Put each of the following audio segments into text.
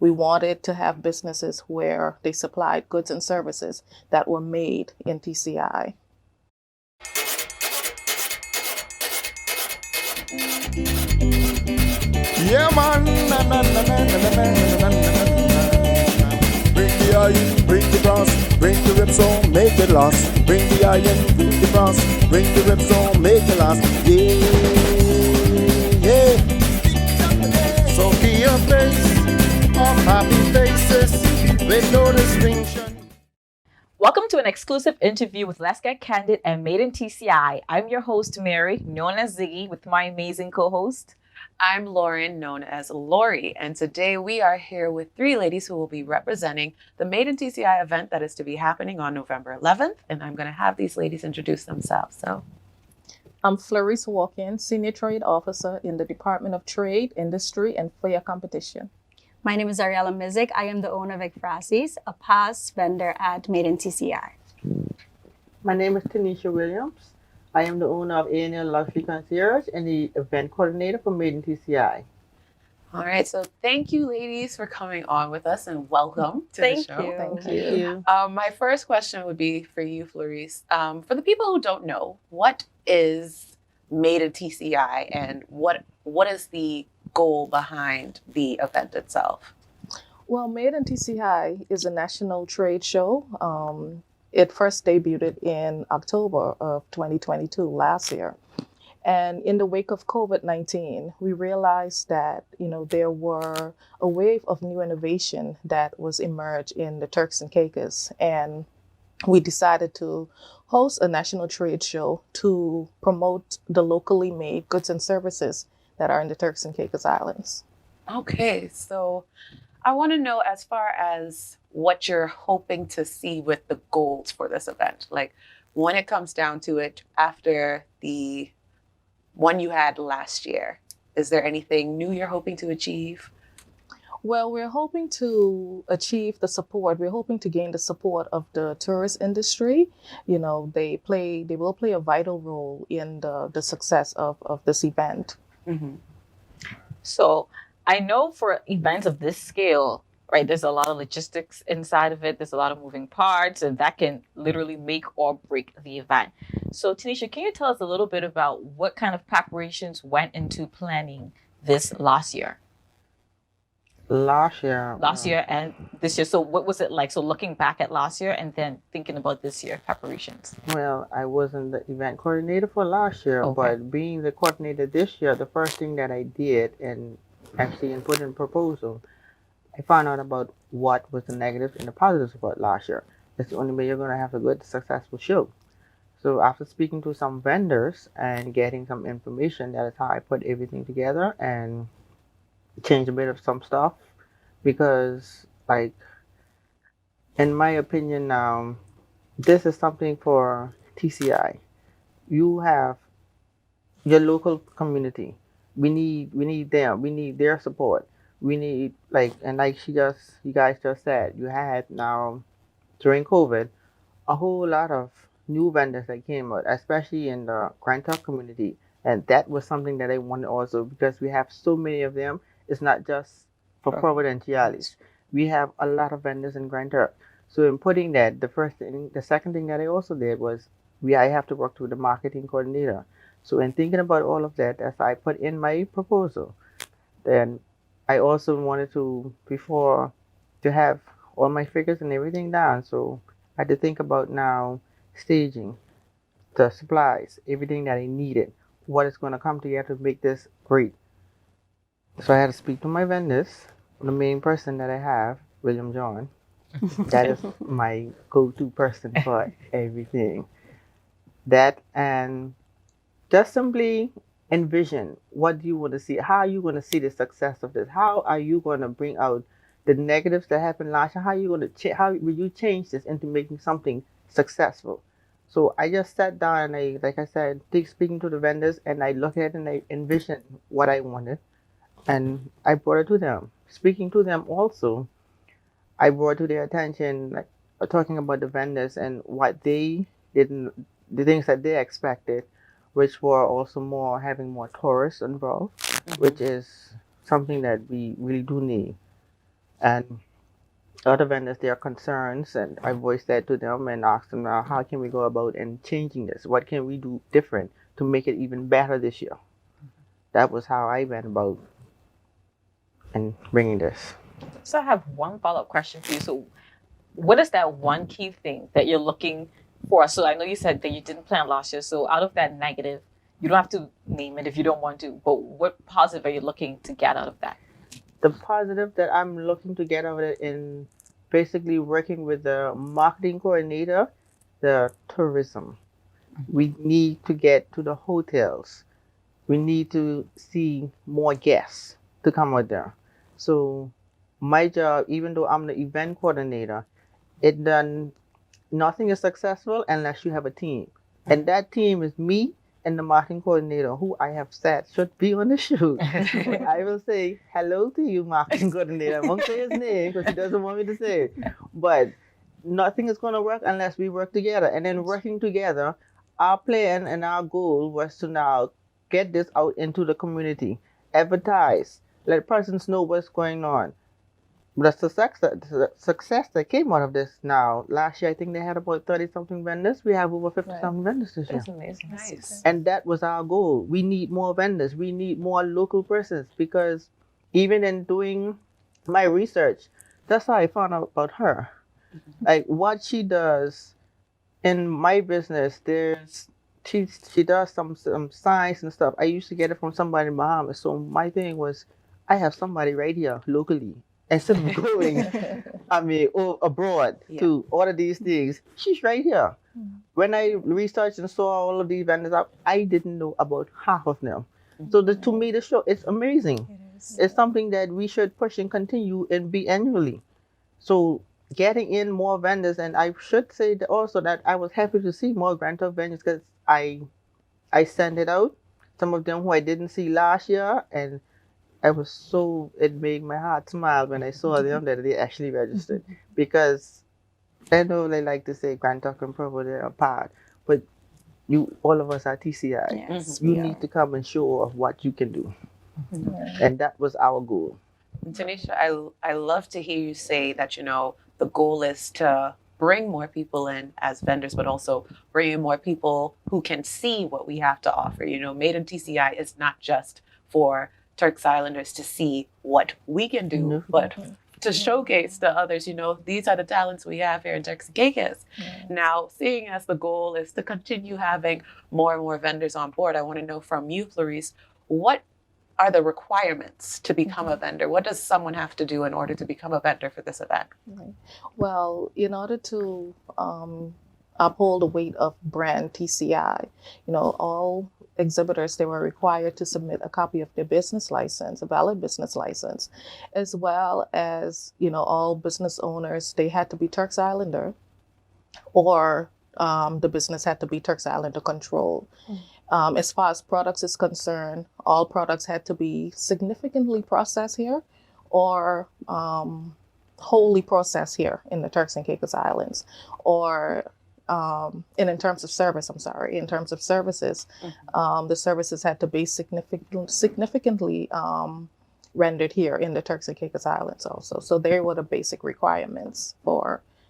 We wanted to have businesses where they supplied goods and services that were made in TCI. Yeah, man. Na, na, na, na, na, na, na, na, na, na. Bring the iron, bring the brass, bring the ripsaw, make it last. Bring the iron, bring the brass, bring the ripsaw, make it last. Yeah, yeah. So be a place of happy faces with no distinction. Welcome to an exclusive interview with Let's Get Candid and Made in TCI. I'm your host, Mary, known as Ziggy, with my amazing co-host. I'm Lauren, known as Lori, and today we are here with three ladies who will be representing the Made in TCI event that is to be happening on November 11th, and I'm going to have these ladies introduce themselves. So, I'm Florice Walkin, Senior Trade Officer in the Department of Trade, Industry, and Fair Competition. My name is Ariella Missick. I am the owner of Ekfrasies, a past vendor at Made in TCI. My name is Tanisha Williams. I am the owner of A&L Luxury Concierge and the event coordinator for Made in TCI. all right, so thank you, ladies, for coming on with us, and welcome to the show. Thank Thank you. you. My first question would be for you, Florice. For the people who don't know, what is Made in TCI, and what is the goal behind the event itself? Well, Made in TCI is a national trade show. It first debuted in October of 2022, last year. And in the wake of COVID-19, we realized that, there were a wave of new innovation that was emerged in the Turks and Caicos. And we decided to host a national trade show to promote the locally made goods and services that are in the Turks and Caicos Islands. Okay, so I want to know, as far as what you're hoping to see with the goals for this event. Like, when it comes down to it, after the one you had last year, is there anything new you're hoping to achieve? Well, we're hoping to achieve the support. We're hoping to gain the support of the tourist industry. They will play a vital role in the success of this event. Mm-hmm. So I know for events of this scale, right, there's a lot of logistics inside of it. There's a lot of moving parts, and that can literally make or break the event. So Tanisha, can you tell us a little bit about what kind of preparations went into planning this last year? Last year And this year. So what was it like? So looking back at last year and then thinking about this year preparations. well, I wasn't the event coordinator for last year, Okay. but being the coordinator this year, the first thing that I did and actually put in proposal, I found out about what was the negatives and the positives about last year. It's the only way you're going to have a good, successful show. So after speaking to some vendors and getting some information, that is how I put everything together and change a bit of some stuff, because like in my opinion this is something for TCI. You have your local community. We need them. We need their support. We need, like you guys just said, you had now during COVID a whole lot of new vendors that came out, especially in the Grand Turk community. And that was something that I wanted also, because we have so many of them. It's not just for Providenciales. We have a lot of vendors in Grand Turk. So in putting that, the second thing that I also did was I have to work with the marketing coordinator. So in thinking about all of that, as I put in my proposal, then I also wanted to have all my figures and everything down. So I had to think about now staging, the supplies, everything that I needed, what is going to come together to make this great. So I had to speak to my vendors, the main person that I have, William John. That is my go-to person for everything. That, and just simply envision, what do you want to see? How are you going to see the success of this? How are you going to bring out the negatives that happened last year? How are you going to how will you change this into making something successful? So I just sat down and like I said, speaking to the vendors, and I looked at it and I envisioned what I wanted, and I brought it to them. Speaking to them also, I brought to their attention, like talking about the vendors and what they didn't, the things that they expected, which were also having more tourists involved, which is something that we really do need. And other vendors, their concerns, and I voiced that to them and asked them, how can we go about and changing this? What can we do different to make it even better this year? That was how I went about and bringing this. So I have one follow-up question for you. So what is that one key thing that you're looking for? So I know you said that you didn't plan last year. So out of that negative, you don't have to name it if you don't want to, but what positive are you looking to get out of that? The positive that I'm looking to get out of it in basically working with the marketing coordinator, the tourism. We need to get to the hotels. We need to see more guests to come out there. So my job, even though I'm the event coordinator, nothing is successful unless you have a team. And that team is me and the marketing coordinator, who I have said should be on the shoot. I will say hello to you, marketing coordinator. I won't say his name because he doesn't want me to say it. But nothing is going to work unless we work together. And then working together, our plan and our goal was to now get this out into the community, advertise, let persons know what's going on. The success that came out of this now, last year I think they had about 30-something vendors. We have over 50-something vendors this year. That's amazing. Nice. And that was our goal. We need more vendors. We need more local persons, because even in doing my research, that's how I found out about her. Like what she does in my business, she does some science and stuff. I used to get it from somebody in Bahamas. So my thing was, I have somebody right here locally. Instead of going, abroad to order these things, she's right here. When I researched and saw all of these vendors up, I didn't know about half of them. So to me, the show, it's amazing. It's something that we should push and continue and be annually. So getting in more vendors, and I should say that also that I was happy to see more Grand Tour vendors, because I sent it out. Some of them who I didn't see last year, and it made my heart smile when I saw them that they actually registered. Because I know they like to say Grand Tour and Provo, they're apart, but all of us are TCI. Yes, You need to come and show off what you can do. And that was our goal. Tanisha, I love to hear you say that, the goal is to bring more people in as vendors, but also bring in more people who can see what we have to offer. Made in TCI is not just for Turks Islanders to see what we can do, but to showcase to others, these are the talents we have here in Turks and Caicos. Now, seeing as the goal is to continue having more and more vendors on board, I want to know from you, Florice, what are the requirements to become a vendor? What does someone have to do in order to become a vendor for this event? Well, in order to uphold the weight of brand TCI, all exhibitors, they were required to submit a copy of their business license, a valid business license, as well as, all business owners, they had to be Turks Islander, or the business had to be Turks Islander controlled. As far as products is concerned, all products had to be significantly processed here, or wholly processed here in the Turks and Caicos Islands, or and in terms of services, the services had to be significantly rendered here in the Turks and Caicos Islands also. So there were the basic requirements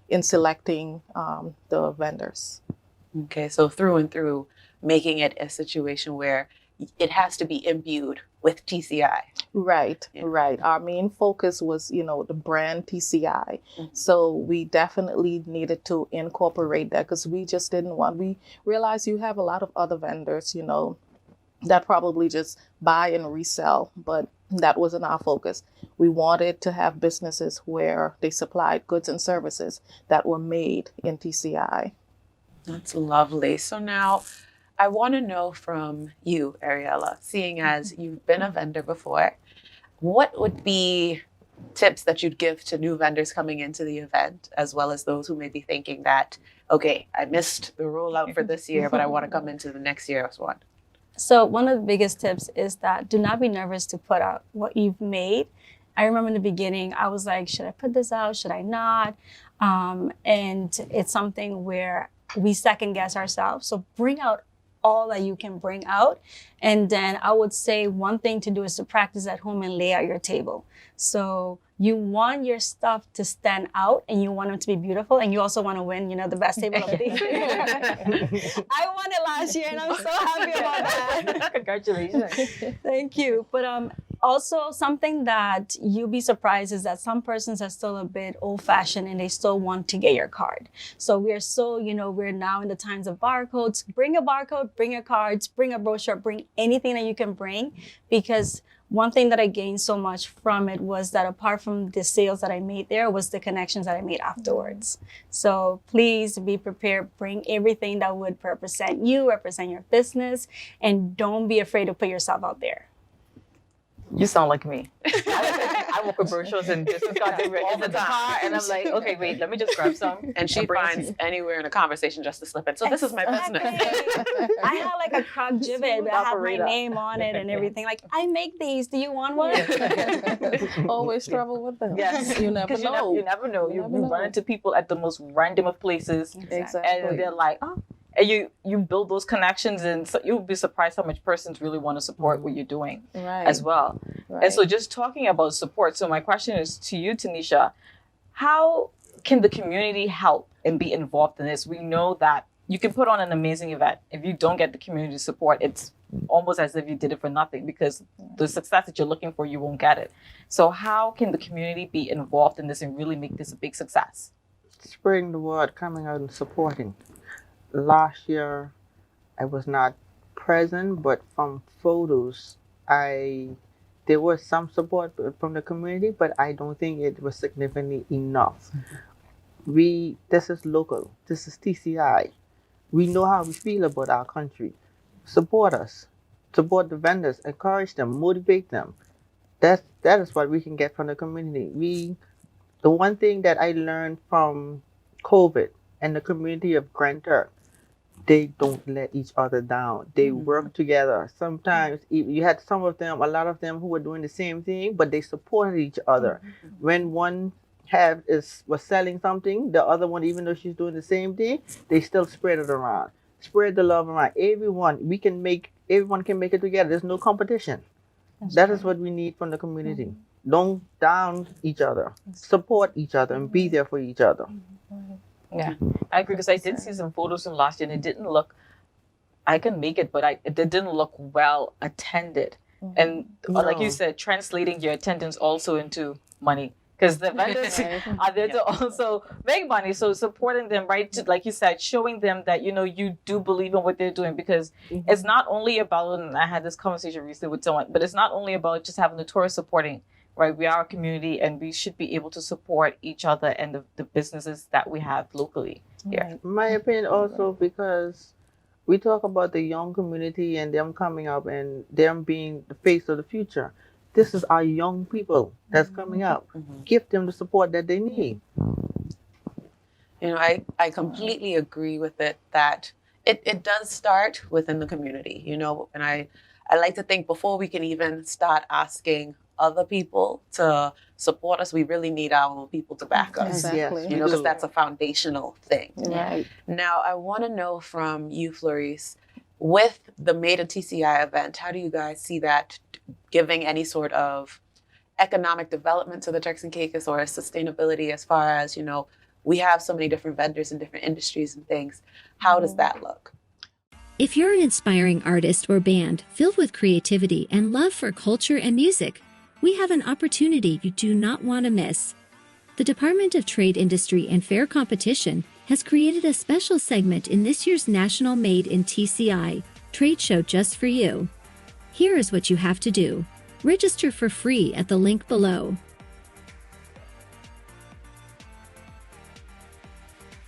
in selecting the vendors. Okay, so through and through, making it a situation where it has to be imbued with TCI. Right. Our main focus was, the brand TCI. So we definitely needed to incorporate that, because we realized you have a lot of other vendors, that probably just buy and resell, but that wasn't our focus. We wanted to have businesses where they supplied goods and services that were made in TCI. That's lovely. So now I want to know from you, Ariella, seeing as you've been a vendor before, what would be tips that you'd give to new vendors coming into the event, as well as those who may be thinking that, okay, I missed the rollout for this year, but I want to come into the next year's one? So one of the biggest tips is that do not be nervous to put out what you've made. I remember in the beginning, I was like, should I put this out? Should I not? And it's something where we second guess ourselves. So bring out all that you can bring out. And then I would say one thing to do is to practice at home and lay out your table. So You want your stuff to stand out and you want them to be beautiful, and you also want to win, the best table of the year. I won it last year and I'm so happy about that. Congratulations. Thank you. But also something that you'll be surprised is that some persons are still a bit old-fashioned and they still want to get your card. So we are so, we're now in the times of barcodes. Bring a barcode, bring your cards, bring a brochure, bring anything that you can bring, because one thing that I gained so much from it was that apart from the sales that I made there was the connections that I made afterwards. So please be prepared. Bring everything that would represent you, represent your business, and don't be afraid to put yourself out there. You sound like me. I walk with brochures and business cards all the car, and I'm like, okay, wait, let me just grab some. And she finds anywhere in a conversation just to slip in. So this is my business. I had like a crock gibbet, but I have my name on it and everything. Like, I make these. Do you want one? Always travel with them. Yes. You never know. You never know. You run into people at the most random of places. Exactly. And they're like, oh. And you build those connections, and so you'll be surprised how much persons really want to support what you're doing as well. Right. And so just talking about support, so my question is to you, Tanisha, how can the community help and be involved in this? We know that you can put on an amazing event. If you don't get the community support, it's almost as if you did it for nothing, because the success that you're looking for, you won't get it. So how can the community be involved in this and really make this a big success? Spreading the word, coming out and supporting. Last year, I was not present, but from photos, there was some support from the community, but I don't think it was significantly enough. This is local. This is TCI. We know how we feel about our country. Support us. Support the vendors. Encourage them. Motivate them. That is what we can get from the community. The one thing that I learned from COVID and the community of Grand Turk, they don't let each other down. They work together. Sometimes you had a lot of them who were doing the same thing, but they supported each other. When one was selling something, the other one, even though she's doing the same thing, they still spread it around. Spread the love around. Everyone can make it together. There's no competition. That is what we need from the community. Don't down each other. Support each other and be there for each other. Yeah, I agree, because I did see some photos from last year and it didn't look, I can make it, but it didn't look well attended. And like you said, translating your attendance also into money, because the vendors are there to also make money. So supporting them, right? Like you said, showing them that, you do believe in what they're doing, because it's not only about, and I had this conversation recently with someone, but it's not only about just having the tourists supporting. Right, we are a community, and we should be able to support each other and the businesses that we have locally here. My opinion also, because we talk about the young community and them coming up and them being the face of the future. This is our young people that's coming up. Give them the support that they need. I completely agree with it, that it does start within the community, and I like to think before we can even start asking other people to support us, we really need our own people to back us. Exactly. Because that's a foundational thing. Right. Now, I want to know from you, Florice, with the Made in TCI event, how do you guys see that giving any sort of economic development to the Turks and Caicos, or sustainability, as far as, we have so many different vendors in different industries and things. How does that look? If you're an inspiring artist or band filled with creativity and love for culture and music, we have an opportunity you do not want to miss. The Department of Trade, Industry, and Fair Competition has created a special segment in this year's National Made in TCI trade show just for you. Here is what you have to do. Register for free at the link below.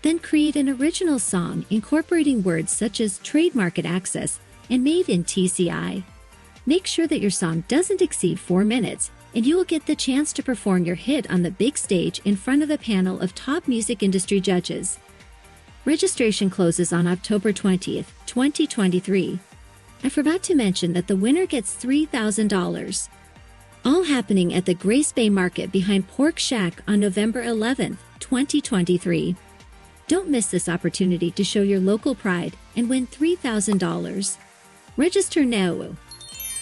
Then create an original song incorporating words such as trade market access and Made in TCI. Make sure that your song doesn't exceed 4 minutes, and you will get the chance to perform your hit on the big stage in front of a panel of top music industry judges. Registration closes on October 20th, 2023. I forgot to mention that the winner gets $3,000. All happening at the Grace Bay Market behind Pork Shack on November 11th, 2023. Don't miss this opportunity to show your local pride and win $3,000. Register now.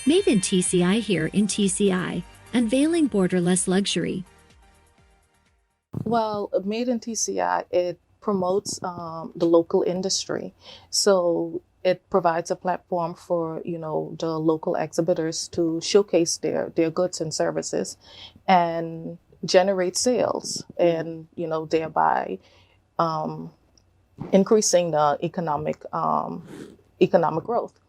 Made in TCI here in TCI, unveiling borderless luxury. Well, Made in TCI, it promotes the local industry. So it provides a platform for, the local exhibitors to showcase their goods and services and generate sales and, thereby um, increasing the economic growth.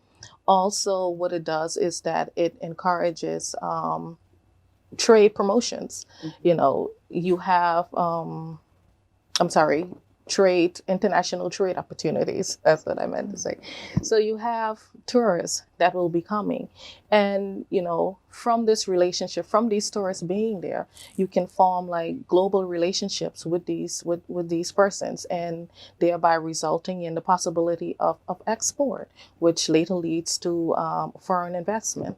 Also, what it does is that it encourages trade promotions. You have, I'm sorry, international trade opportunities. That's what I meant to say. So you have tourists that will be coming. And, from this relationship, from these tourists being there, you can form like global relationships with these persons, and thereby resulting in the possibility of export, which later leads to foreign investment.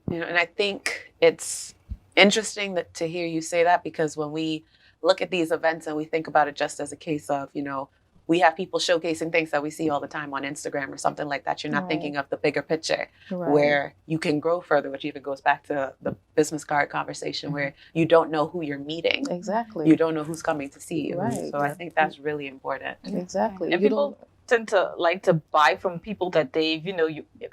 And I think it's interesting to hear you say that, because when we look at these events and we think about it just as a case of, we have people showcasing things that we see all the time on Instagram or something like that. You're not thinking of the bigger picture where you can grow further, which even goes back to the business card conversation where you don't know who you're meeting. Exactly. You don't know who's coming to see you. Right. So I think that's really important. Exactly. And people tend to like to buy from people that they've,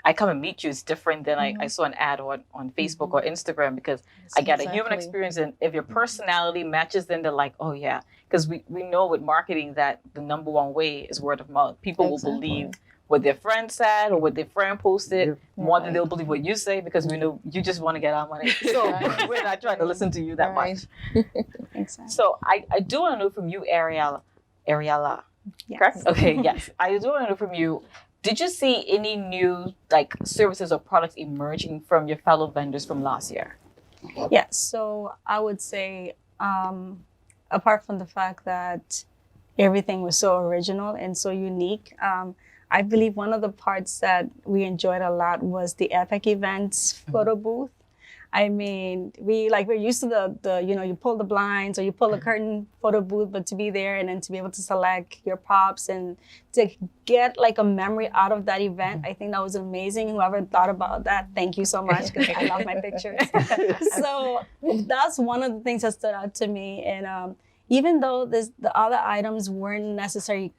I come and meet you. It's different than I saw an ad on Facebook or Instagram, because I get a human experience. And if your personality matches, then they're like, oh yeah. Because we know with marketing that the number one way is word of mouth. People will believe what their friend said or what their friend posted more than they'll believe what you say, because we know you just want to get our money. So we're not trying to listen to you that much. Exactly. So I do want to know from you, Ariella. Yes. Correct? Okay, yes. I do want to know from you, did you see any new services or products emerging from your fellow vendors from last year? Yes. So I would say, apart from the fact that everything was so original and so unique, I believe one of the parts that we enjoyed a lot was the Epic Events photo booth. I mean, we're used to the you pull the blinds or you pull the curtain photo booth, but to be there and then to be able to select your props and to get like a memory out of that event, I think that was amazing. Whoever thought about that, thank you so much, because I love my pictures. So that's one of the things that stood out to me. And even though the other items weren't necessarily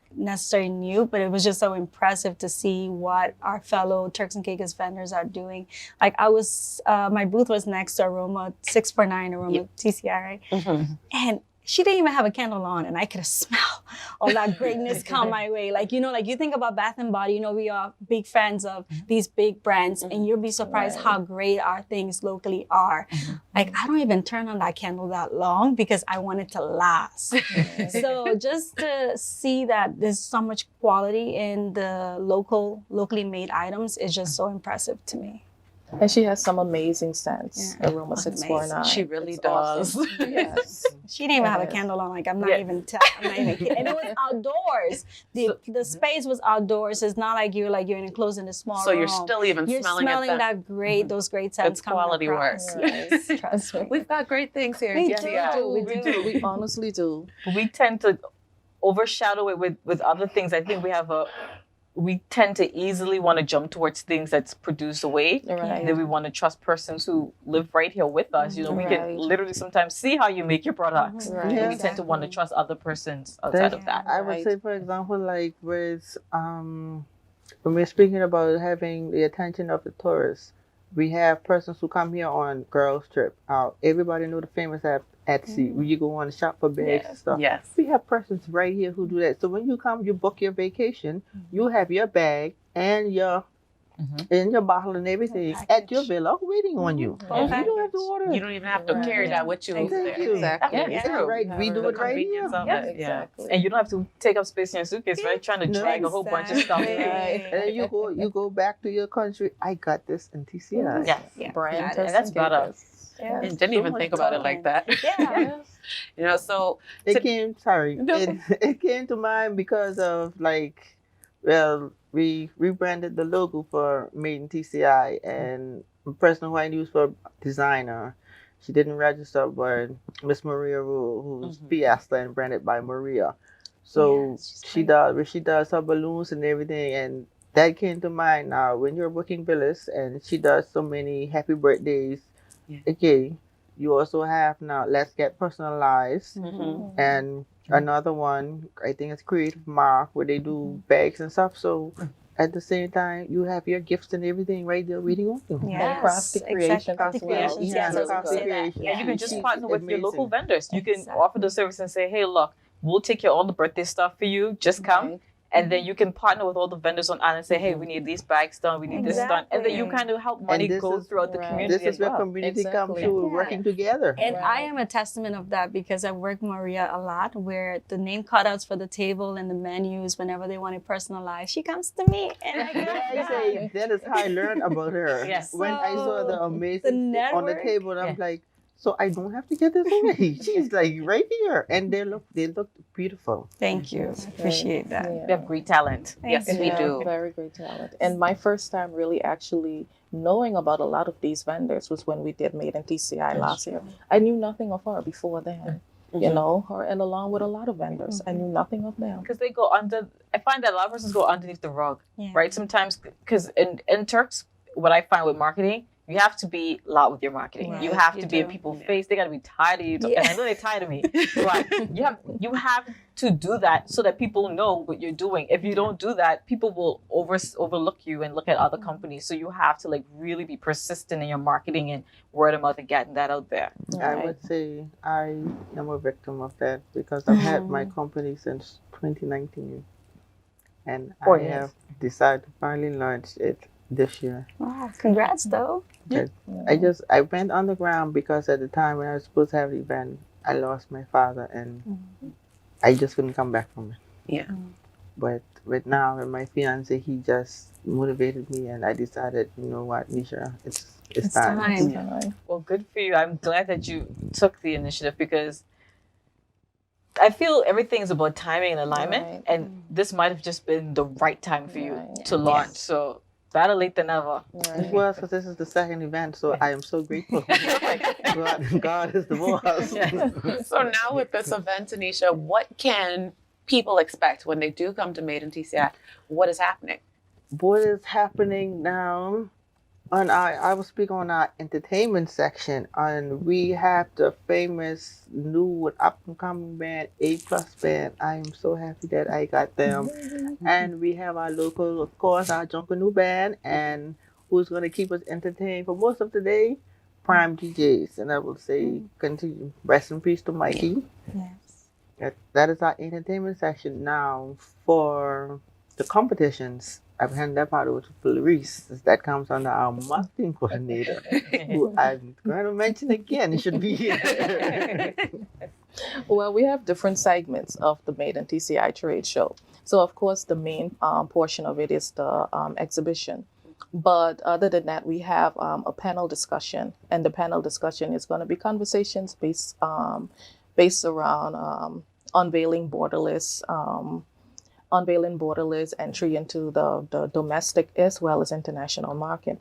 new, but it was just so impressive to see what our fellow Turks and Caicos vendors are doing. Like my booth was next to Aroma 649, Aroma TCI, right? And she didn't even have a candle on, and I could smell all that greatness come my way. You think about Bath and Body, we are big fans of these big brands, and you'll be surprised how great our things locally are. I don't even turn on that candle that long because I want it to last. So just to see that there's so much quality in the locally made items is just so impressive to me. And she has some amazing scents. Aroma 649. She really does. Awesome. Yes. She didn't even have a candle on. I'm not even kidding. And it was outdoors. The space was outdoors. It's not like you're enclosed in a small room. So you're still even smelling those great scents. It's quality work. Yes, trust me. We've got great things here. We do. We honestly do. We tend to overshadow it with other things. I think we tend to easily want to jump towards things that's produced away. Right. And then we want to trust persons who live right here with us. We can literally sometimes see how you make your products. Right. And we tend to want to trust other persons outside of that. I would say, for example, like with when we're speaking about having the attention of the tourists, we have persons who come here on girls' trip. Everybody know the famous app Etsy, where you go on and shop for bags and stuff. Yes. We have persons right here who do that. So when you come, you book your vacation, you have your bag and your bottle and everything at your villa waiting on you. You don't have to order. You don't even have to carry that with you. Exactly. Yeah, It's right. We do it right here. Exactly. And you don't have to take up space in your suitcase, right? Trying to drag a whole bunch of stuff. Right. And then you go back to your country. I got this in TCI. Yes. Brand And Turks that's and better. Caicos. And Yes. didn't even think about it like that. Yeah. So It came to mind because of we rebranded the logo for Made in TCI, and the person who I used for designer, she didn't register, but Miss Maria Rule, who's Fiesta and branded by Maria. So she does her balloons and everything, and that came to mind now when you're booking villas and she does so many happy birthdays. Okay, You also have now Let's Get Personalized, Mm-hmm. and another one, I think it's Creative Mark, where they do bags and stuff. So at the same time, you have your gifts and everything right there waiting on you. And crafty creations Crafty as well. creations. Yeah, Yes, I was crafty gonna say that. creations. And you can just She's partner with your local amazing. vendors. You can Exactly. offer the service and say, hey, look, we'll take care of all the birthday stuff for you. Just come. Right. And then you can partner with all the vendors on island and say, hey, we need these bags done, we need this done. And then you Exactly. kind of help money this go is- throughout the Right. community This is as where well. community comes Exactly. through, Yeah. working together. And I Right. am a testament of that because I work with Maria a lot, where the name cutouts for the table and the menus, whenever they want it personalized, she comes to me and I Yeah, I get say that. that is how I learned about her. Yes. When I saw the So, amazing the on the network- table, and I'm Yeah. like, so I don't have to get this away. She's like right here, and they look beautiful. Thank you. Appreciate that. We have great talent. Thank Yes, you. we Yeah, do. very great talent. And my first time really actually knowing about a lot of these vendors was when we did Made in TCI last year. I knew nothing of her before then, you know, her, and along with a lot of vendors, I knew nothing of them. Because they go under, I find that a lot of persons go underneath the rug, Yeah. right? Sometimes, because in Turks, what I find with marketing, you have to be loud with your marketing. Right, You have you to be in do. people's face. They got to be tired of you. Yeah. And I know they're tired of me. But you have to do that so that people know what you're doing. If you don't do that, people will overlook you and look at other companies. So you have to like really be persistent in your marketing and word of mouth and getting that out there. I Right. would say I am a victim of that because I've had my company since 2019, and 4 I years. have decided to finally launch it this year. Wow, congrats though. I went underground because at the time when I was supposed to have the event, I lost my father, and I just couldn't come back from it. Yeah. But with my fiance, he just motivated me, and I decided, you know what, Nisha, it's time. time. Well, good for you. I'm glad that you took the initiative because I feel everything is about timing and alignment, Right. and this might have just been the right time for you Right. to launch. So better late than never. It Right. was because this is the second event, so I am so grateful. God is the boss. So now with this event, Tanisha, what can people expect when they do come to Made in TCI? What is happening? What is happening now? I will speak on our entertainment section, and we have the famous new up and coming band, A Plus Band. I am so happy that I got them. And we have our local, of course, our Junkanoo Band, and who's going to keep us entertained for most of the day? Prime DJs. And I will say, continue, rest in peace to Mikey. Yes. That is our entertainment section. Now, for the competitions, I've handed that part over to Florice. That comes under our marketing coordinator, who I'm going to mention again. It should be here. Well, we have different segments of the Made in TCI trade show. So, of course, the main portion of it is the exhibition. But other than that, we have a panel discussion, and the panel discussion is going to be conversations based around unveiling borderless entry into the domestic as well as international market.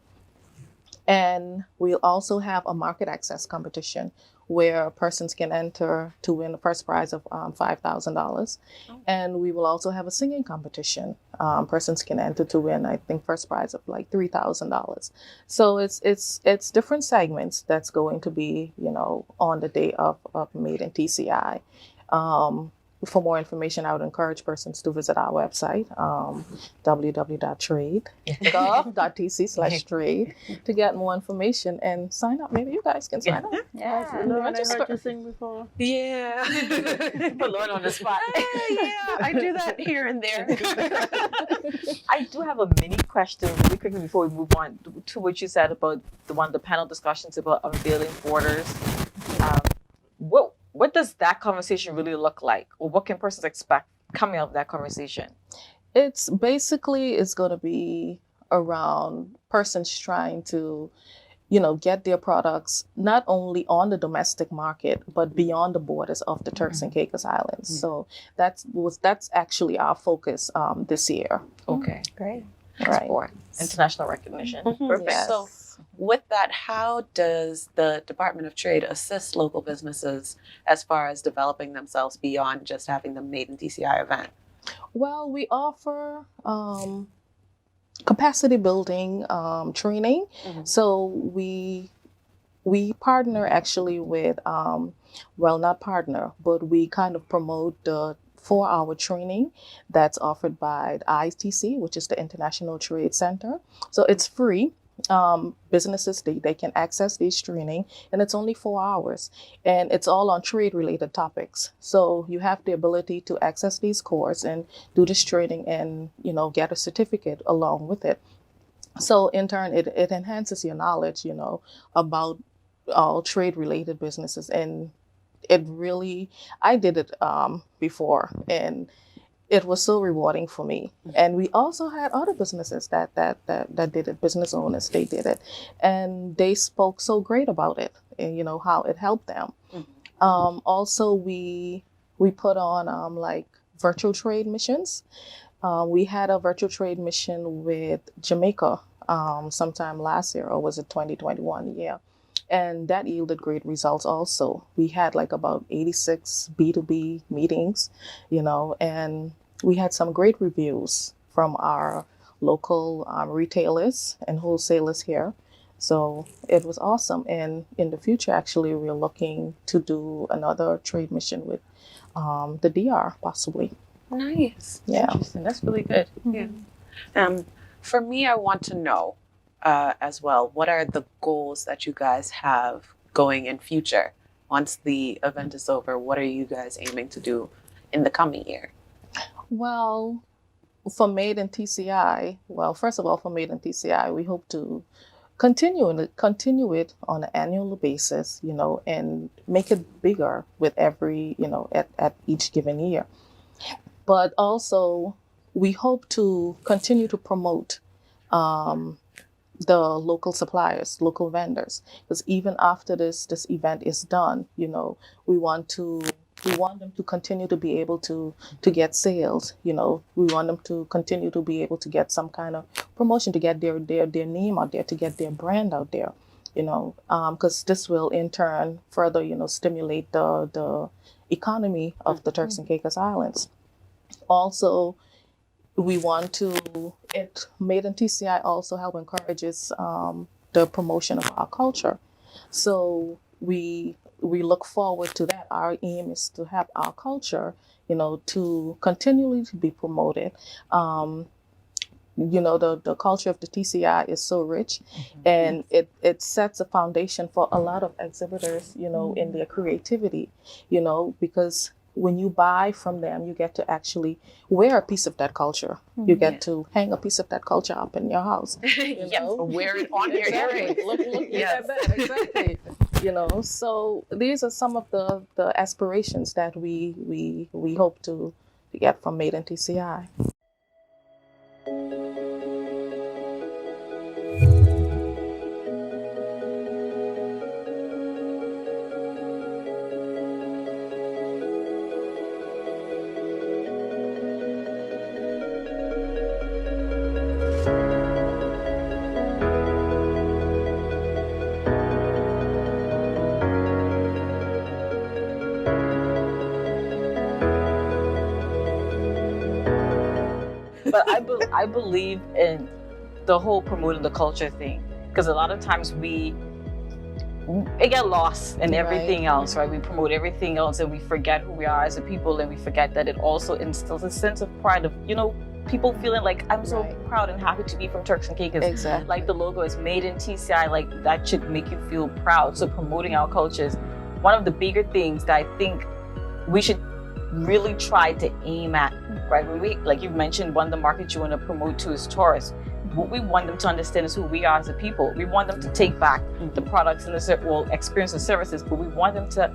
And we'll also have a market access competition where persons can enter to win the first prize of $5,000. And we will also have a singing competition. Persons can enter to win, I think, first prize of like $3,000. So it's different segments that's going to be, on the day of Made in TCI. For more information, I would encourage persons to visit our website, www.trade.gov.tc/trade, to get more information and sign up. Maybe you guys can sign up. Yeah. Lauren, I heard you sing before. Yeah. Put Lauren on the spot. Yeah, I do that here and there. I do have a mini question really quickly before we move on to what you said about the panel discussions about unveiling borders. What does that conversation really look like, or what can persons expect coming out of that conversation? It's going to be around persons trying to, get their products not only on the domestic market but beyond the borders of the Turks and Caicos Islands. So that's actually our focus this year. Okay, Great. Right. Export, international recognition. Perfect. Yes. So with that, how does the Department of Trade assist local businesses as far as developing themselves beyond just having the Made in TCI event? Well, we offer capacity building training. So we we partner actually with, well, not partner, but we kind of promote the 4 hour training that's offered by the ITC, which is the International Trade Center. So it's free. Businesses, they can access this training, and it's only 4 hours, and it's all on trade related topics. So you have the ability to access these courses and do this training and, get a certificate along with it. So in turn, it enhances your knowledge, about all trade related businesses. And it really, I did it before, and it was so rewarding for me. And we also had other businesses that did it, business owners, they did it, and they spoke so great about it, and how it helped them. Also, we put on like virtual trade missions. We had a virtual trade mission with Jamaica sometime last year, or was it 2021? Yeah. And that yielded great results also. We had like about 86 B2B meetings, and we had some great reviews from our local retailers and wholesalers here. So it was awesome. And in the future, actually, we're looking to do another trade mission with the DR, possibly. Nice. Yeah. Interesting. That's really good. Yeah. For me, I want to know as well, what are the goals that you guys have going in future? Once the event is over, what are you guys aiming to do in the coming year? Well, for Made in TCI, first of all, for Made in TCI, we hope to continue it on an annual basis, and make it bigger with every, at each given year. But also, we hope to continue to promote the local suppliers, local vendors, because even after this event is done, we want them to continue to be able to get sales. We want them to continue to be able to get some kind of promotion, to get their name out there, to get their brand out there. Because this will in turn further, stimulate the economy of the Turks and Caicos Islands. Also, we want to, Made in TCI also help encourages the promotion of our culture. So we look forward to that. Our aim is to have our culture, to continually to be promoted. The culture of the TCI is so rich, and it sets a foundation for a lot of exhibitors, in their creativity, because when you buy from them, you get to actually wear a piece of that culture. You get to hang a piece of that culture up in your house. Wear it on your earring. Look at that, exactly. So these are some of the aspirations that we hope to get from Made in TCI. But I believe in the whole promoting the culture thing, because a lot of times it get lost in everything else, right? We promote everything else and we forget who we are as a people, and we forget that it also instills a sense of pride of, people feeling like, I'm so proud and happy to be from Turks and Caicos. Exactly. Like the logo is Made in TCI, like that should make you feel proud. So promoting our culture is one of the bigger things that I think we should really try to aim at, right? When we, like you mentioned, one of the markets you want to promote to is tourists. What we want them to understand is who we are as a people. We want them to take back the products and experience the services, but we want them to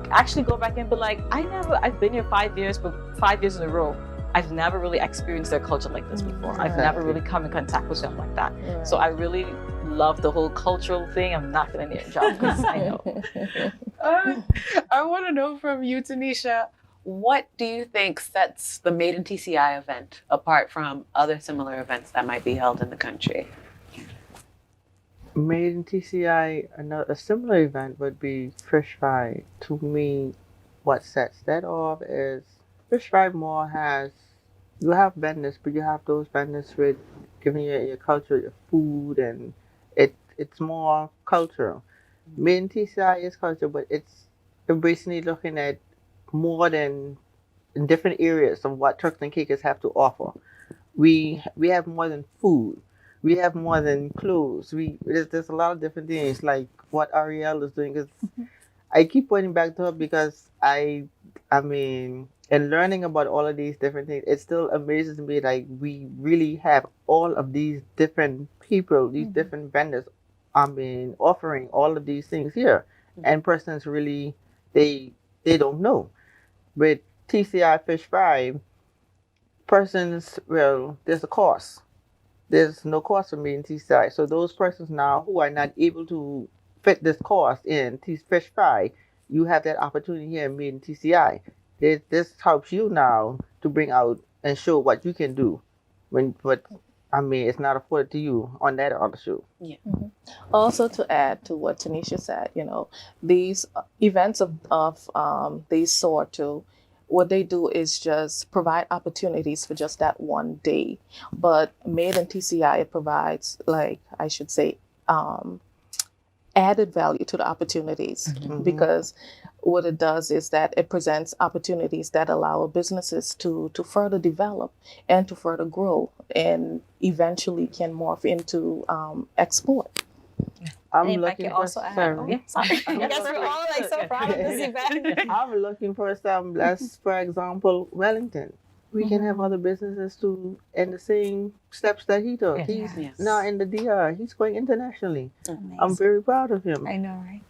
actually go back and be like, I've been here 5 years, but 5 years in a row, I've never really experienced their culture like this before. I've never really come in contact with them like that. Right. So I really love the whole cultural thing. I'm not going to need a job because I know. I want to know from you, Tanisha, what do you think sets the Made in TCI event apart from other similar events that might be held in the country? Made in TCI, a similar event would be Fish Fry. To me, what sets that off is Fish Fry more has, you have vendors, but you have those vendors with giving you your culture, your food, and it's more cultural. Main TCI is culture, but it's embracingly looking at more than in different areas of what Turks and Caicos have to offer. We have more than food. We have more than clothes. There's a lot of different things like what Arielle is doing. Cause I keep pointing back to her because I mean, and learning about all of these different things, it still amazes me. Like we really have all of these different people, these different vendors. I mean, offering all of these things here, and persons really they they don't know. With TCI Fish Fry, persons well, there's a cost. There's no cost for me in TCI. So those persons now who are not able to fit this cost in Fish Fry, you have that opportunity here in Made in TCI. This helps you now to bring out and show what you can do when what I mean it's not afforded to you on that other show. Also, to add to what Tanisha said, these events of these sort too, what they do is just provide opportunities for just that one day. But Made in TCI, it provides, like I should say, added value to the opportunities, because what it does is that it presents opportunities that allow businesses to further develop and to further grow and eventually can morph into export. I'm And if I looking can for also add, some. yeah, sorry. I guess we're all like so proud of this event. I'm looking for some. Let's, for example, Wellington. We can have other businesses to in the same steps that he took. Yes. He's now in the DR. He's going internationally. I'm Amazing. very proud of him. I know, right?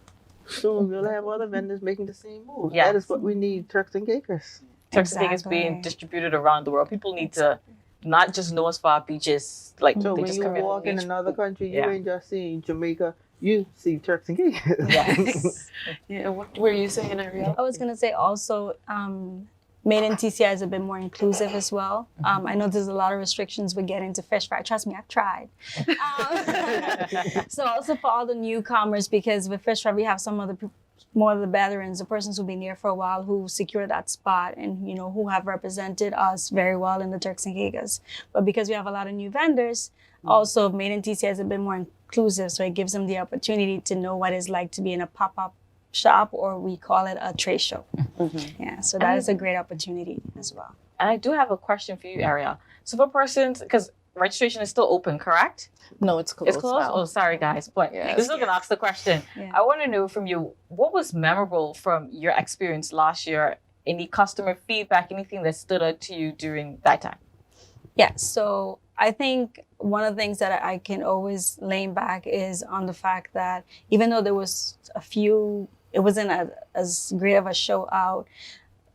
Soon we'll have other vendors making the same move. Yes. That is what we need, Turks and Caicos. Turks and Caicos being Exactly. distributed around the world. People need to not just know us for our beaches. Like So they when just you come in walk the in beach. another country, you Yeah. ain't just seeing Jamaica, you see Turks and Caicos. Yes. Yeah, what were you saying, Ariel? I was gonna say also, Made in TCI is a bit more inclusive as well. I know there's a lot of restrictions with getting to fish fry. Trust me, I've tried. So also for all the newcomers, because with fish fry we have some of the more of the veterans, the persons who've been here for a while, who secured that spot and who have represented us very well in the Turks and Caicos. But because we have a lot of new vendors, also Made in TCI is a bit more inclusive, so it gives them the opportunity to know what it's like to be in a pop-up shop, or we call it a trade show. Yeah, so that is a great opportunity as well. And I do have a question for you, Ariel. So for persons, because registration is still open, correct? No, it's closed. It's closed? now. Oh, sorry, guys. But Yes. I'm still going to ask the question. Yeah. I want to know from you, what was memorable from your experience last year? Any customer feedback, anything that stood out to you during that time? Yeah, so I think one of the things that I can always lean back is on the fact that even though there was it wasn't as great of a show out,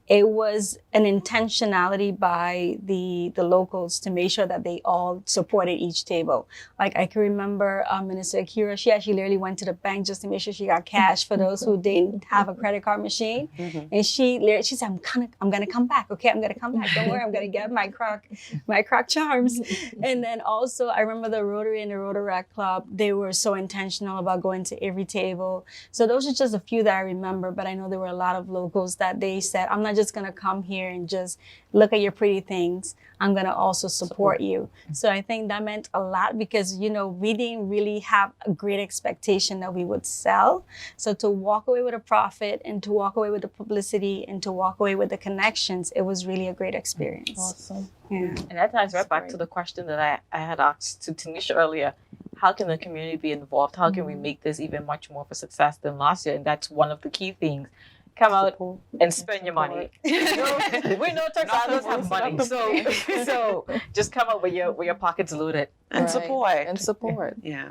it was an intentionality by the locals to make sure that they all supported each table. Like I can remember Minister Akira, she actually literally went to the bank just to make sure she got cash for those who didn't have a credit card machine. And she said, I'm gonna come back, okay? I'm gonna come back. Don't worry, I'm gonna get my croc charms. And then also I remember the Rotary and the Rotaract Club, they were so intentional about going to every table. So those are just a few that I remember, but I know there were a lot of locals that they said, I'm not just going to come here and just look at your pretty things. I'm going to also support you. So I think that meant a lot because, we didn't really have a great expectation that we would sell. So to walk away with a profit and to walk away with the publicity and to walk away with the connections, it was really a great experience. Awesome. Yeah. And that ties right That's back great. to the question that I had asked to Tanisha earlier. How can the community be involved? How can we make this even much more of a success than last year? And that's one of the key things. Come out and spend your money. We know Turks Islands have money, so just come out with your pockets loaded. And Right. support. And support. Yeah.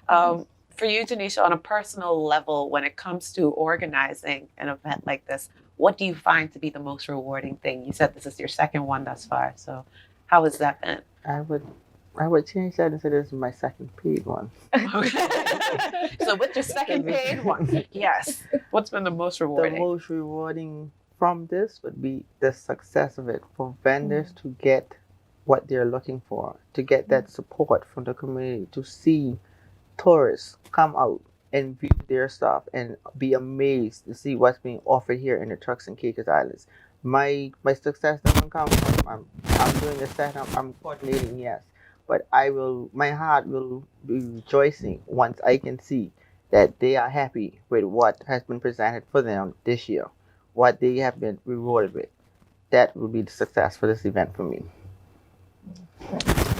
For you, Tanisha, on a personal level, when it comes to organizing an event like this, what do you find to be the most rewarding thing? You said this is your second one thus far, so how has that been? I would change that and say this is my second paid one. So with your second paid one, yes. What's been the most The rewarding? most rewarding from this would be the success of it for vendors to get what they're looking for, to get that support from the community, to see tourists come out and view their stuff and be amazed to see what's being offered here in the Turks and Caicos Islands. My success doesn't come from I'm doing the setup, I'm coordinating, yes, but my heart will be rejoicing once I can see that they are happy with what has been presented for them this year, what they have been rewarded with. That would be the success for this event for me.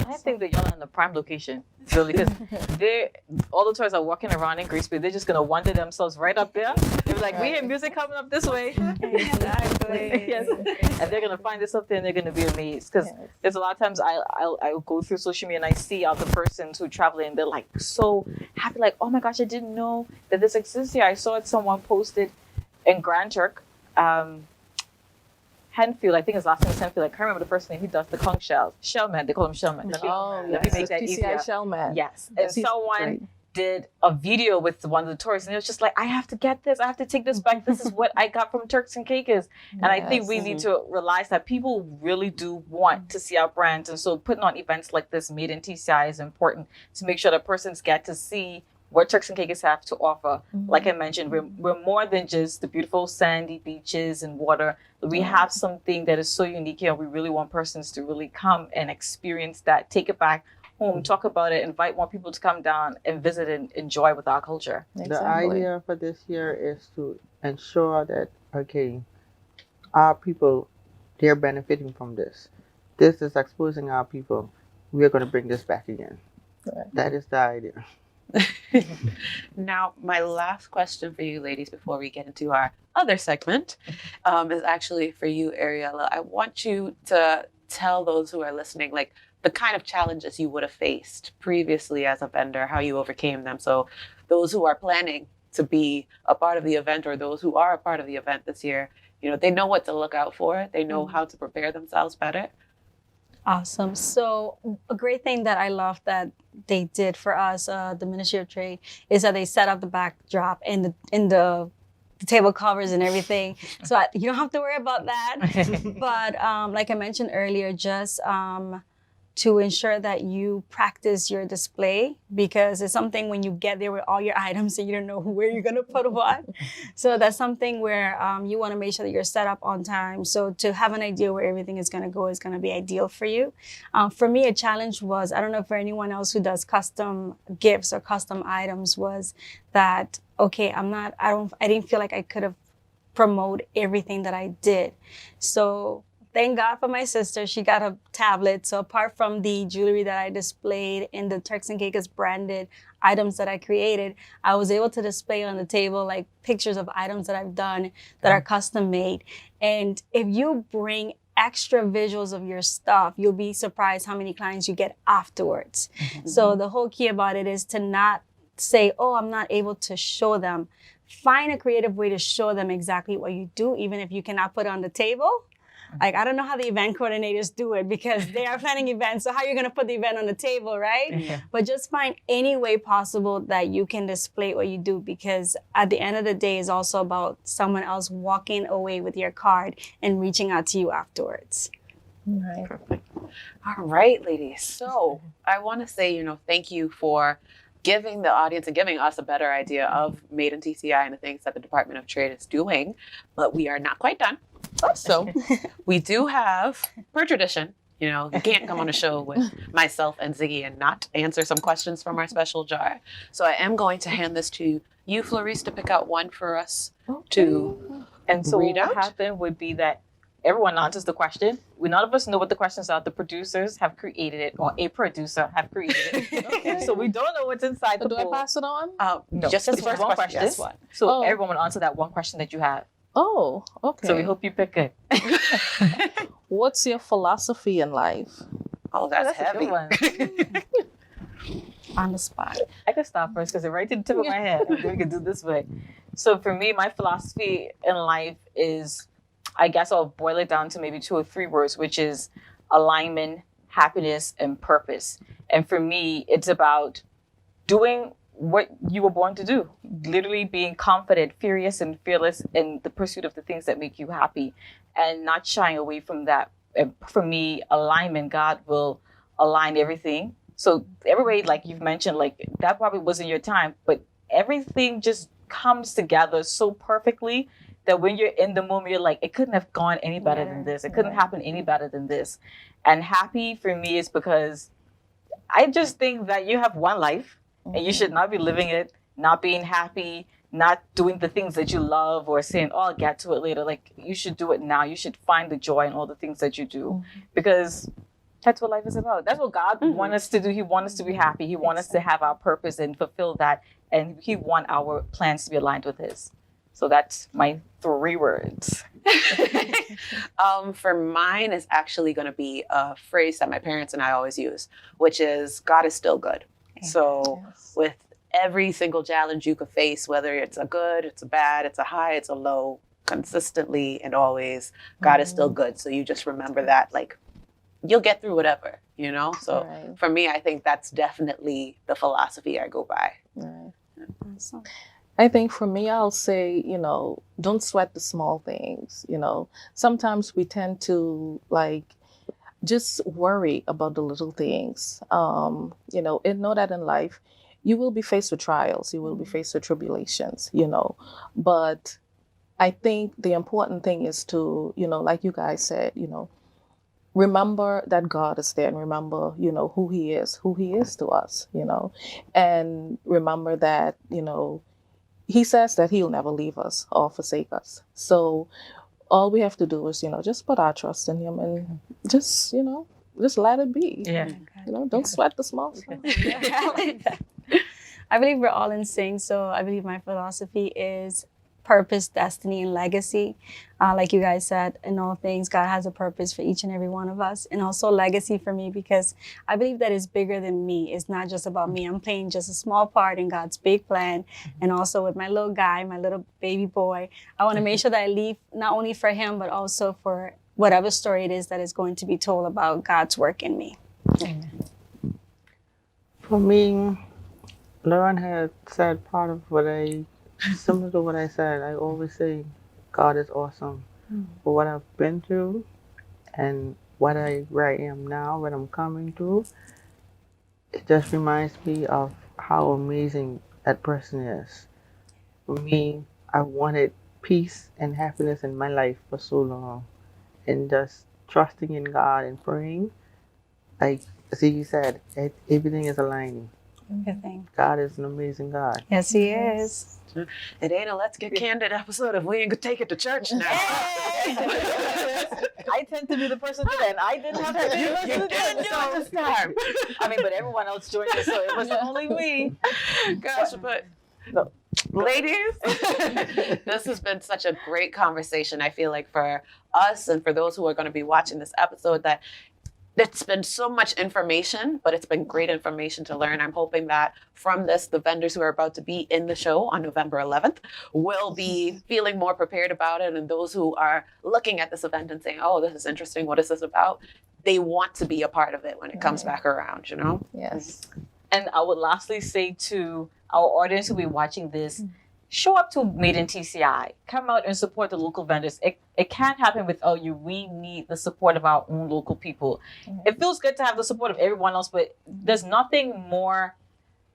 I think that y'all are in the prime location, really, because they all the tours are walking around in Greece, but they're just gonna wander themselves right up there. They're like, we hear music coming up this way. Exactly. Yes. And they're gonna find this up there and they're gonna be amazed. Because there's a lot of times I go through social media and I see other persons who travel and they're like so happy, like, oh my gosh, I didn't know that this exists here. I saw it, someone posted in Grand Turk. Henfield, I think his last name is Henfield. I can't remember the first name. He does the conch shells. Shellman, they call him Shellman. Let me make that TCI easier. Shellman. Yes. And someone did a video with one of the tourists, and it was just like, I have to get this. I have to take this back. This is what I got from Turks and Caicos. And I think we need to realize that people really do want to see our brands. And so putting on events like this, Made in TCI, is important to make sure that persons get to see what Turks and Caicos have to offer. Like I mentioned, we're more than just the beautiful sandy beaches and water. We have something that is so unique here. We really want persons to really come and experience that, take it back home, talk about it, invite more people to come down and visit and enjoy with our culture. The idea for this year is to ensure that, okay, our people, they're benefiting from this. This is exposing our people. We're going to bring this back again. That is the idea. Now, my last question for you ladies before we get into our other segment is actually for you, Ariella. I want you to tell those who are listening, like, the kind of challenges you would have faced previously as a vendor, how you overcame them. So those who are planning to be a part of the event, or those who are a part of the event this year, you know, they know what to look out for. They know how to prepare themselves better. Awesome. So a great thing that I love that they did for us, the Ministry of Trade, is that they set up the backdrop and the table covers and everything. So you don't have to worry about that. But like I mentioned earlier, just to ensure that you practice your display, because it's something when you get there with all your items and you don't know where you're going to put what. So that's something where you want to make sure that you're set up on time. So to have an idea where everything is going to go is going to be ideal for you. For me, a challenge was, I don't know for anyone else who does custom gifts or custom items, was that, okay, I didn't feel like I could have promote everything that I did. So thank God for my sister. She got a tablet. So apart from the jewelry that I displayed and the Turks and Caicos branded items that I created, I was able to display on the table like pictures of items that I've done that are custom made. And if you bring extra visuals of your stuff, you'll be surprised how many clients you get afterwards. So the whole key about it is to not say, oh, I'm not able to show them. Find a creative way to show them exactly what you do, even if you cannot put it on the table. Like, I don't know how the event coordinators do it because they are planning events. So how are you going to put the event on the table, right? Yeah. But just find any way possible that you can display what you do, because at the end of the day, it's also about someone else walking away with your card and reaching out to you afterwards. Right. Perfect. All right, ladies. So I want to say, thank you for giving the audience and giving us a better idea of Made in TCI and the things that the Department of Trade is doing. But we are not quite done. So we do have, per tradition, you can't come on a show with myself and Ziggy and not answer some questions from our special jar. So I am going to hand this to you, Florice, to pick out one for us to And so read what out. happened would be that everyone answers the question. None of us know what the questions are. The producers have created it, or a producer have created it. So we don't know what's inside the Do I bowl. pass it on? No, just it's one one question. question. Just one. So everyone will answer that one question that you have. Oh, okay. So we hope you pick it. What's your philosophy in life? Oh, that's a heavy. good one. On the spot. I can start first because it's right to the tip of my head. We can do this way. So for me, my philosophy in life is, I guess I'll boil it down to maybe 2 or 3 words, which is alignment, happiness, and purpose. And for me, it's about doing what you were born to do, literally being confident, furious, and fearless in the pursuit of the things that make you happy, and not shying away from that. And for me, alignment, God will align everything. So everybody, like you've mentioned, like that probably wasn't your time, but everything just comes together so perfectly that when you're in the moment, you're like, it couldn't have gone any better than this. It couldn't happen any better than this. And happy for me is because I just think that you have one life and you should not be living it not being happy, not doing the things that you love, or saying, oh, I'll get to it later. Like, you should do it now. You should find the joy in all the things that you do, because that's what life is about. That's what God wants us to do. He wants us to be happy. He wants us to have our purpose and fulfill that. And He wants our plans to be aligned with His. So that's my 3 words. For mine is actually going to be a phrase that my parents and I always use, which is God is still good. So with every single challenge you could face, whether it's a good, it's a bad, it's a high, it's a low, consistently and always, God is still good. So you just remember that, like, you'll get through whatever, you know? So for me, I think that's definitely the philosophy I go by. Awesome. I think for me, I'll say, don't sweat the small things. Sometimes we tend to just worry about the little things. And know that in life, you will be faced with trials, you will be faced with tribulations, but I think the important thing is to, like you guys said, remember that God is there, and remember, who He is to us, and remember that, He says that He'll never leave us or forsake us. So all we have to do is, just put our trust in Him and just let it be. Yeah. Don't sweat the small stuff. I believe we're all in sync. So I believe my philosophy is purpose, destiny, and legacy. Like you guys said, in all things, God has a purpose for each and every one of us. And also legacy for me, because I believe that it's bigger than me. It's not just about me. I'm playing just a small part in God's big plan. And also with my little guy, my little baby boy, I want to make sure that I leave not only for him, but also for whatever story it is that is going to be told about God's work in me. For me, Lauren had said part of similar to what I said. I always say, God is awesome. For what I've been through and where I am now, what I'm coming through, it just reminds me of how amazing that person is. For me, I wanted peace and happiness in my life for so long. And just trusting in God and praying, like Ziggy said, everything is aligning. Everything. God is an amazing God. Yes, He is. It ain't a Let's Get Candid episode if we ain't gonna take it to church now. I tend to be the person to that. I didn't have to You didn't do it this time. I mean, but everyone else joined us, so it wasn't only me. Gosh, but ladies, this has been such a great conversation. I feel like for us and for those who are going to be watching this episode, that it's been so much information, but it's been great information to learn. I'm hoping that from this, the vendors who are about to be in the show on November 11th will be feeling more prepared about it. And those who are looking at this event and saying, oh, this is interesting, what is this about? They want to be a part of it when it comes back around, Yes. And I would lastly say to our audience who will be watching this, show up to Made in TCI. Come out and support the local vendors. It can't happen without you. We need the support of our own local people. It feels good to have the support of everyone else, but there's nothing more,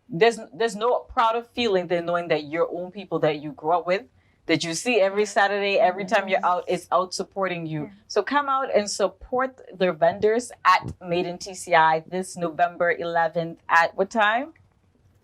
there's no prouder feeling than knowing that your own people that you grew up with, that you see every Saturday, every time you're out, is out supporting you. So come out and support the vendors at Made in TCI this November 11th at what time?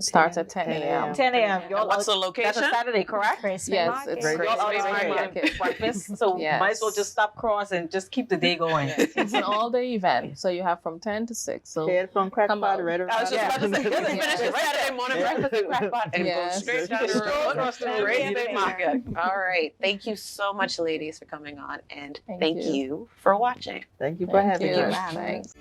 Starts at 10 a.m. 10 a.m. And what's the location? That's a Saturday, correct? Yes, it's Y'all out eating breakfast, so might as well just stop cross and just keep the day going. It's an all-day event, so you have from 10 to 6. So Head from Crackpot right around. I was just about to say, let's finish it Saturday morning breakfast at Crackpot and go straight down the road. Great big market. All right. Thank you so much, ladies, for coming on, and thank you for watching. Thank you for having you. us. Thanks.